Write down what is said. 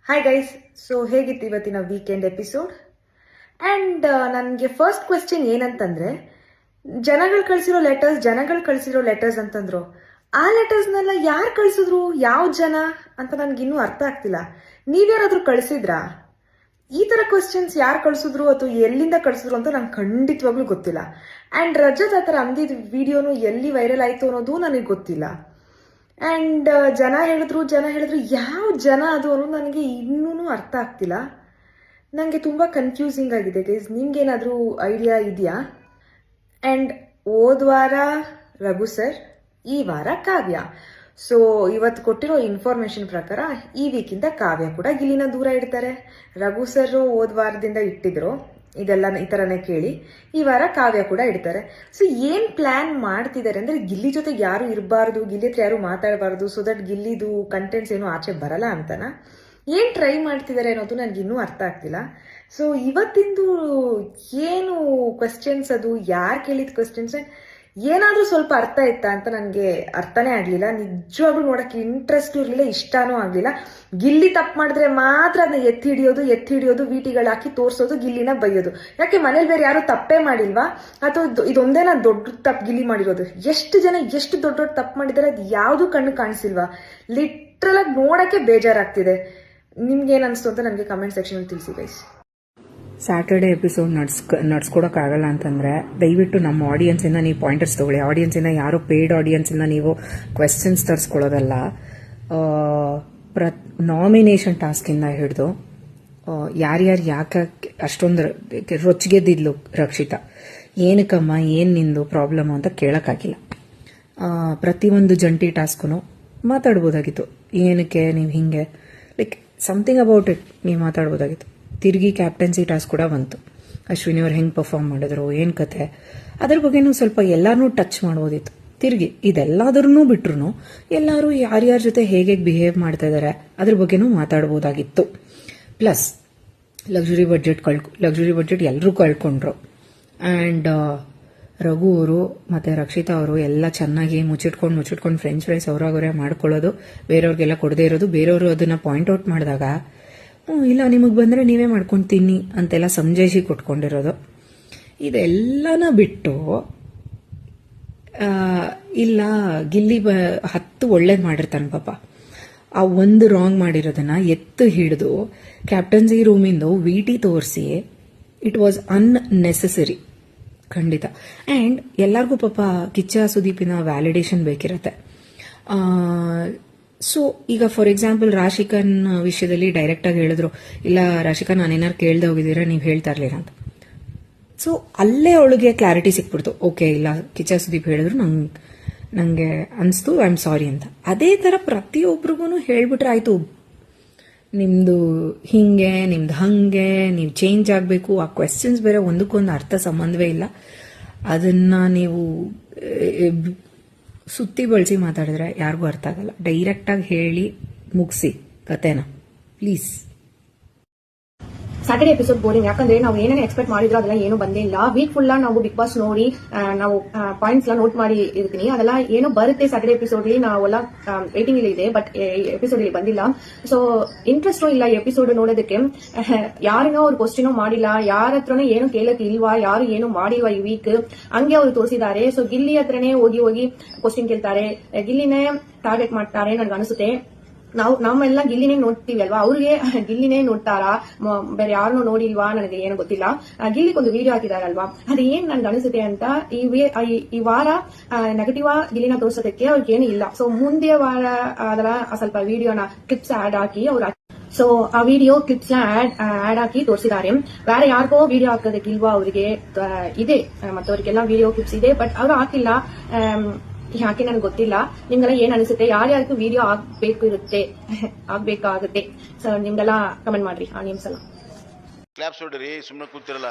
Hi guys, so ಹೇಗಿತ್ತು ಇವತ್ತಿನ weekend episode? And ನನಗೆ ಫಸ್ಟ್ ಕ್ವೆಶ್ಚನ್ ಏನಂತಂದರೆ, ಜನಗಳು ಕಳಿಸಿರೋ ಲೆಟರ್ಸ್ ಅಂತಂದ್ರು. ಆ ಲೆಟರ್ಸ್ನೆಲ್ಲ ಯಾರು ಕಳಿಸಿದ್ರು, ಯಾವ ಜನ ಅಂತ ನನಗಿನ್ನೂ ಅರ್ಥ ಆಗ್ತಿಲ್ಲ. ನೀವ್ಯಾರಾದ್ರೂ ಕಳಿಸಿದ್ರಾ? ಈ ಥರ ಕ್ವೆಶ್ಚನ್ಸ್ ಯಾರು ಕಳಿಸಿದ್ರು ಅಥವಾ ಎಲ್ಲಿಂದ ಕಳಿಸಿದ್ರು ಅಂತ ನಂಗೆ ಖಂಡಿತವಾಗ್ಲೂ ಗೊತ್ತಿಲ್ಲ. ಆ್ಯಂಡ್ ರಜತ್ ಆ ಥರ ಅಂದಿದ್ದ ವಿಡಿಯೋನು ಎಲ್ಲಿ ವೈರಲ್ ಆಯಿತು ಅನ್ನೋದು ನನಗೆ ಗೊತ್ತಿಲ್ಲ. ಆ್ಯಂಡ್ ಜನ ಹೇಳಿದ್ರು ಯಾವ ಜನ ಅದು ಅನ್ನೋದು ನನಗೆ ಇನ್ನೂ ಅರ್ಥ ಆಗ್ತಿಲ್ಲ. ನನಗೆ ತುಂಬ ಕನ್ಫ್ಯೂಸಿಂಗ್ ಆಗಿದೆ ಗೈಸ್. ನಿಮ್ಗೇನಾದರೂ ಐಡಿಯಾ ಇದೆಯಾ? ಆ್ಯಂಡ್ ಹೋದ ವಾರ ರಘು ಸರ್, ಈ ವಾರ ಕಾವ್ಯ. ಸೊ ಇವತ್ತು ಕೊಟ್ಟಿರೋ ಇನ್ಫಾರ್ಮೇಶನ್ ಪ್ರಕಾರ ಈ ವೀಕಿಂದ ಕಾವ್ಯ ಕೂಡ ಗಿಲ್ಲಿನ ದೂರ ಇಡ್ತಾರೆ. ರಘು ಸರ್ ಹೋದ ವಾರದಿಂದ ಇಟ್ಟಿದ್ರು, ಇದೆಲ್ಲ ಈ ಥರನೇ ಕೇಳಿ ಈ ವಾರ ಕಾವ್ಯ ಕೂಡ ಇಡ್ತಾರೆ. ಸೊ ಏನು ಪ್ಲ್ಯಾನ್ ಮಾಡ್ತಿದ್ದಾರೆ ಅಂದರೆ, ಗಿಲ್ಲಿ ಜೊತೆಗೆ ಯಾರು ಇರಬಾರ್ದು, ಗಿಲ್ಲಿ ಹತ್ರ ಯಾರು ಮಾತಾಡಬಾರ್ದು, ಸೊ ದಟ್ ಗಿಲ್ಲಿದು ಕಂಟೆಂಟ್ಸ್ ಏನು ಆಚೆ ಬರಲ್ಲ ಅಂತನಾ, ಏನು ಟ್ರೈ ಮಾಡ್ತಿದ್ದಾರೆ ಅನ್ನೋದು ನನಗಿನ್ನೂ ಅರ್ಥ ಆಗ್ತಿಲ್ಲ. ಸೊ ಇವತ್ತಿಂದು ಏನು ಕ್ವೆಶ್ಚನ್ಸ್, ಅದು ಯಾರು ಕೇಳಿದ ಕ್ವೆಶ್ಚನ್ಸ್, ಏನಾದರೂ ಸ್ವಲ್ಪ ಅರ್ಥ ಇತ್ತಾ ಅಂತ ನನಗೆ ಅರ್ಥನೇ ಆಗಲಿಲ್ಲ. ನಿಜವಾಗ್ಲೂ ನೋಡೋಕ್ಕೆ ಇಂಟ್ರೆಸ್ಟ್ ಇರಲಿಲ್ಲ, ಇಷ್ಟನೂ ಆಗಲಿಲ್ಲ. ಗಿಲ್ಲಿ ತಪ್ಪು ಮಾಡಿದ್ರೆ ಮಾತ್ರ ಅದನ್ನ ಎತ್ತಿ ಹಿಡಿಯೋದು ವಿಟಿಗಳು ಹಾಕಿ ತೋರಿಸೋದು, ಗಿಲ್ಲಿನ ಬೈಯೋದು. ಯಾಕೆ ಮನೇಲಿ ಬೇರೆ ಯಾರು ತಪ್ಪೇ ಮಾಡಿಲ್ವಾ? ಅಥವಾ ಇದೊಂದೇನ ದೊಡ್ಡ ತಪ್ಪು ಗಿಲ್ಲಿ ಮಾಡಿರೋದು? ಎಷ್ಟು ಜನ ಎಷ್ಟು ದೊಡ್ಡ ತಪ್ಪು ಮಾಡಿದ್ದಾರೆ, ಅದು ಯಾವುದು ಕಣ್ಣು ಕಾಣಿಸಿಲ್ವಾ? ಲಿಟ್ರಲ್ ಆಗಿ ನೋಡೋಕ್ಕೆ ಬೇಜಾರಾಗ್ತಿದೆ. ನಿಮ್ಗೇನು ಅನಿಸ್ತು ಅಂತ ನನಗೆ ಕಮೆಂಟ್ ಸೆಕ್ಷನಲ್ಲಿ ತಿಳಿಸಿ ಗೈಸ್. ಸ್ಯಾಟರ್ಡೆ ಎಪಿಸೋಡ್ ನಡ್ಸ್ಕೊಡೋಕ್ಕಾಗಲ್ಲ ಅಂತಂದರೆ ದಯವಿಟ್ಟು ನಮ್ಮ ಆಡಿಯನ್ಸಿಂದ ನೀವು ಪಾಯಿಂಟರ್ಸ್ ತೊಗೊಳ್ಳಿ. ಆಡಿಯನ್ಸಿಂದ ಯಾರೋ ಪೇಯ್ಡ್ ಆಡಿಯನ್ಸಿಂದ ನೀವು ಕ್ವೆಶ್ಚನ್ಸ್ ತರಿಸ್ಕೊಳ್ಳೋದಲ್ಲ. ನಾಮಿನೇಷನ್ ಟಾಸ್ಕಿಂದ ಹಿಡಿದು ಯಾರ್ಯಾರು ಯಾಕೆ ಅಷ್ಟೊಂದು ರೊಚ್ಚಿಗೆದ್ದಿದ್ಲು ರಕ್ಷಿತಾ, ಏನಕ್ಕಮ್ಮ ಏನು ನಿಂದು ಪ್ರಾಬ್ಲಮ್ ಅಂತ ಕೇಳೋಕ್ಕಾಗಿಲ್ಲ. ಪ್ರತಿಯೊಂದು ಜಂಟಿ ಟಾಸ್ಕು ಮಾತಾಡ್ಬೋದಾಗಿತ್ತು. ಏನಕ್ಕೆ ನೀವು ಹಿಂಗೆ ಲೈಕ್ ಸಮಥಿಂಗ್ ಅಬೌಟ್ ಇಟ್ ನೀವು ಮಾತಾಡ್ಬೋದಾಗಿತ್ತು. ತಿರುಗಿ ಕ್ಯಾಪ್ಟನ್ಸಿ ಟಾಸ್ಕ್ ಕೂಡ ಬಂತು. ಅಶ್ವಿನಿ ಅವ್ರು ಹೆಂಗೆ ಪರ್ಫಾರ್ಮ್ ಮಾಡಿದ್ರು, ಏನು ಕತೆ, ಅದ್ರ ಬಗ್ಗೆನೂ ಸ್ವಲ್ಪ ಎಲ್ಲಾರನ್ನೂ ಟಚ್ ಮಾಡ್ಬೋದಿತ್ತು. ತಿರುಗಿ ಇದೆಲ್ಲದರನ್ನೂ ಬಿಟ್ರು ಎಲ್ಲರೂ ಯಾರ್ಯಾರ ಜೊತೆ ಹೇಗೆ ಬಿಹೇವ್ ಮಾಡ್ತಾ ಇದ್ದಾರೆ ಅದ್ರ ಬಗ್ಗೆನೂ ಮಾತಾಡ್ಬೋದಾಗಿತ್ತು. ಪ್ಲಸ್ ಲಕ್ಸುರಿ ಬಡ್ಜೆಟ್ ಎಲ್ಲರೂ ಕಳ್ಕೊಂಡ್ರು. ಆ್ಯಂಡ್ ರಘು ಅವರು ಮತ್ತು ರಕ್ಷಿತಾ ಅವರು ಎಲ್ಲ ಚೆನ್ನಾಗಿ ಮುಚ್ಚಿಟ್ಕೊಂಡು ಫ್ರೆಂಚ್ ಫ್ರೈಸ್ ಅವರಾಗವರೇ ಮಾಡ್ಕೊಳ್ಳೋದು, ಬೇರೆಯವ್ರಿಗೆಲ್ಲ ಕೊಡದೇ ಇರೋದು. ಬೇರೆಯವರು ಅದನ್ನು ಪಾಯಿಂಟ್ ಔಟ್ ಮಾಡಿದಾಗ ಇಲ್ಲ ನಿಮಗೆ ಬಂದರೆ ನೀವೇ ಮಾಡ್ಕೊಂಡು ತಿನ್ನಿ ಅಂತೆಲ್ಲ ಸಮಜಾಯಿಸಿ ಕೊಟ್ಕೊಂಡಿರೋದು. ಇದೆಲ್ಲನ ಬಿಟ್ಟು ಇಲ್ಲ ಗಿಲ್ಲಿ 10 ಒಳ್ಳೇದು ಮಾಡಿರ್ತಾನೆ ಪಾಪ, ಆ ಒಂದು ರಾಂಗ್ ಮಾಡಿರೋದನ್ನ ಎತ್ತು ಹಿಡಿದು ಕ್ಯಾಪ್ಟನ್ಸಿ ರೂಮಿಂದು ವಿಟಿ ತೋರಿಸಿ, ಇಟ್ ವಾಸ್ ಅನ್ನೆಸೆಸರಿ ಖಂಡಿತ. ಆ್ಯಂಡ್ ಎಲ್ಲರಿಗೂ ಪಾಪ ಕಿಚ್ಚ ಸುದೀಪಿನ ವ್ಯಾಲಿಡೇಷನ್ ಬೇಕಿರತ್ತೆ. ಸೊ ಈಗ ಫಾರ್ ಎಕ್ಸಾಂಪಲ್ ರಾಶಿಕನ್ ವಿಷಯದಲ್ಲಿ ಡೈರೆಕ್ಟಾಗಿ ಹೇಳಿದ್ರು, ಇಲ್ಲ ರಾಶಿಕಾ ನಾನೇನಾರು ಕೇಳ್ದೆ ಹೋಗಿದ್ದೀರಾ, ನೀವು ಹೇಳ್ತಾ ಇರ್ಲಿಲ್ಲ ಅಂತ. ಸೊ ಅಲ್ಲೇ ಅವಳಿಗೆ ಕ್ಲಾರಿಟಿ ಸಿಕ್ಬಿಡ್ತು. ಓಕೆ, ಇಲ್ಲ ಕಿಚ್ಚ ಸುದೀಪ್ ಹೇಳಿದ್ರು, ನಂಗೆ ಅನಿಸ್ತು, ಐ ಆಮ್ ಸಾರಿ ಅಂತ. ಅದೇ ಥರ ಪ್ರತಿಯೊಬ್ಬರಿಗೂ ಹೇಳ್ಬಿಟ್ರೆ ಆಯಿತು, ನಿಮ್ಮದು ಹಿಂಗೆ, ನಿಮ್ದು ಹಂಗೆ, ನೀವು ಚೇಂಜ್ ಆಗಬೇಕು. ಆ ಕ್ವೆಶ್ಚನ್ಸ್ ಬೇರೆ ಒಂದಕ್ಕೊಂದು ಅರ್ಥ ಸಂಬಂಧವೇ ಇಲ್ಲ. ಅದನ್ನು ನೀವು ಸುತ್ತಿ ಬಳಸಿ ಮಾತಾಡಿದ್ರೆ ಯಾರಿಗೂ ಅರ್ಥ ಆಗಲ್ಲ. ಡೈರೆಕ್ಟಾಗಿ ಹೇಳಿ ಮುಗಿಸಿ ಕತೆನ ಪ್ಲೀಸ್. ಸ್ಯಾಟರ್ಡೆ ಎಪಿಸೋಡ್ ಬೋರಿಂಗ್, ಯಾಕಂದ್ರೆ ನಾವು ಏನೇನು ಎಕ್ಸ್ಪೆಕ್ಟ್ ಮಾಡಿದ್ರು ಅದೆಲ್ಲ ಏನು ಬಂದೇ ಇಲ್ಲ. ವೀಕ್ ಫುಲ್ ನಾವು ಬಿಗ್ ಬಾಸ್ ನೋಡಿ ನಾವು ಪಾಯಿಂಟ್ಸ್ ಎಲ್ಲ ನೋಟ್ ಮಾಡಿ ಇರ್ತೀನಿ, ಅದೆಲ್ಲ ಏನೋ ಬರುತ್ತೆ ಸ್ಯಾಟರ್ಡೆ ಎಪಿಸೋಡ್. ನಾವೆಲ್ಲ ವೇಟಿಂಗ್ ಇಲ್ಲಿ ಇದೆ, ಬಟ್ ಎಪಿಸೋಡ್ ಇಲ್ಲಿ ಬಂದಿಲ್ಲ. ಸೊ ಇಂಟ್ರೆಸ್ಟ್ ಇಲ್ಲ ಎಪಿಸೋಡ್ ನೋಡೋದಕ್ಕೆ. ಯಾರಿನೋ ಅವ್ರು ಕ್ವಶ್ಚನ್ ಮಾಡಿಲ್ಲ, ಯಾರ ಹತ್ರನೂ ಏನು ಕೇಳಕ್ ಇಲ್ವಾ, ಯಾರು ಏನು ಮಾಡಿಲ್ವಾ ಈ ವೀಕ್, ಹಂಗೆ ಅವ್ರು ತೋರಿಸಿದ್ದಾರೆ. ಸೊ ಗಿಲ್ಲಿ ಹತ್ರನೇ ಹೋಗಿ ಕ್ವಶ್ಚನ್ ಕೇಳ್ತಾರೆ, ಗಿಲ್ಲಿನೇ ಟಾರ್ಗೆಟ್ ಮಾಡ್ತಾರೆ ನನ್ಗೆ ಅನಿಸುತ್ತೆ. ನಾವೆಲ್ಲ ಗಿಲ್ಲಿನೇ ನೋಡ್ತೀವಿ ಅಲ್ವಾ, ಅವ್ರಿಗೆ ಗಿಲ್ಲಿನೇ ನೋಡ್ತಾರಾ, ಬೇರೆ ಯಾರನ್ನೂ ನೋಡಿಲ್ವಾ ನನಗೆ ಏನು ಗೊತ್ತಿಲ್ಲ. ಗಿಲ್ಲಿಗೊಂದು ವಿಡಿಯೋ ಹಾಕಿದಾರಲ್ವಾ, ಅದೇನ್ ನನ್ಗೆ ಅನಿಸುತ್ತೆ ಅಂತ, ಈ ವಾರ ನೆಗೆಟಿವ್ ಗಿಲ್ಲಿನ ತೋರ್ಸೋದಕ್ಕೆ ಅವ್ರಿಗೆ ಏನು ಇಲ್ಲ. ಸೊ ಮುಂದೆ ವಾರ ಅದರ ಸ್ವಲ್ಪ ವಿಡಿಯೋನ ಕ್ಲಿಪ್ಸ್ ಆಡ್ ಹಾಕಿ ಅವ್ರು, ಸೊ ಆ ವಿಡಿಯೋ ಕ್ಲಿಪ್ಸ್ ಆಡ್ ಹಾಕಿ ತೋರಿಸಿದ್ದಾರೆ. ಬೇರೆ ಯಾರಿಗೋ ವಿಡಿಯೋ ಹಾಕೋದಕ್ಕಿಲ್ವಾ ಅವರಿಗೆ ಇದೆ, ಮತ್ತವರಿಗೆಲ್ಲ ವಿಡಿಯೋ ಕ್ಲಿಪ್ಸ್ ಇದೆ, ಬಟ್ ಅವ್ರು ಹಾಕಿಲ್ಲ. ಯಾಕೆ ನನ್ಗೆ ಗೊತ್ತಿಲ್ಲ. ನಿಮ್ಗೆಲ್ಲ ಏನ್ ಅನಿಸುತ್ತೆ, ಯಾರ್ಯಾರಿಗೂ ವಿಡಿಯೋ ಆಗ್ಬೇಕಾಗುತ್ತೆ? ಸೊ ನಿಮ್ಗೆಲ್ಲ ಕಮೆಂಟ್ ಮಾಡ್ರಿ. ಆ ನಿಮ್ಸಲ ಕ್ಲಾಪ್ಸ್ ಹೊಡ್ರಿ, ಸುಮ್ಮನೆ ಕೂತಿರಲ್ಲ.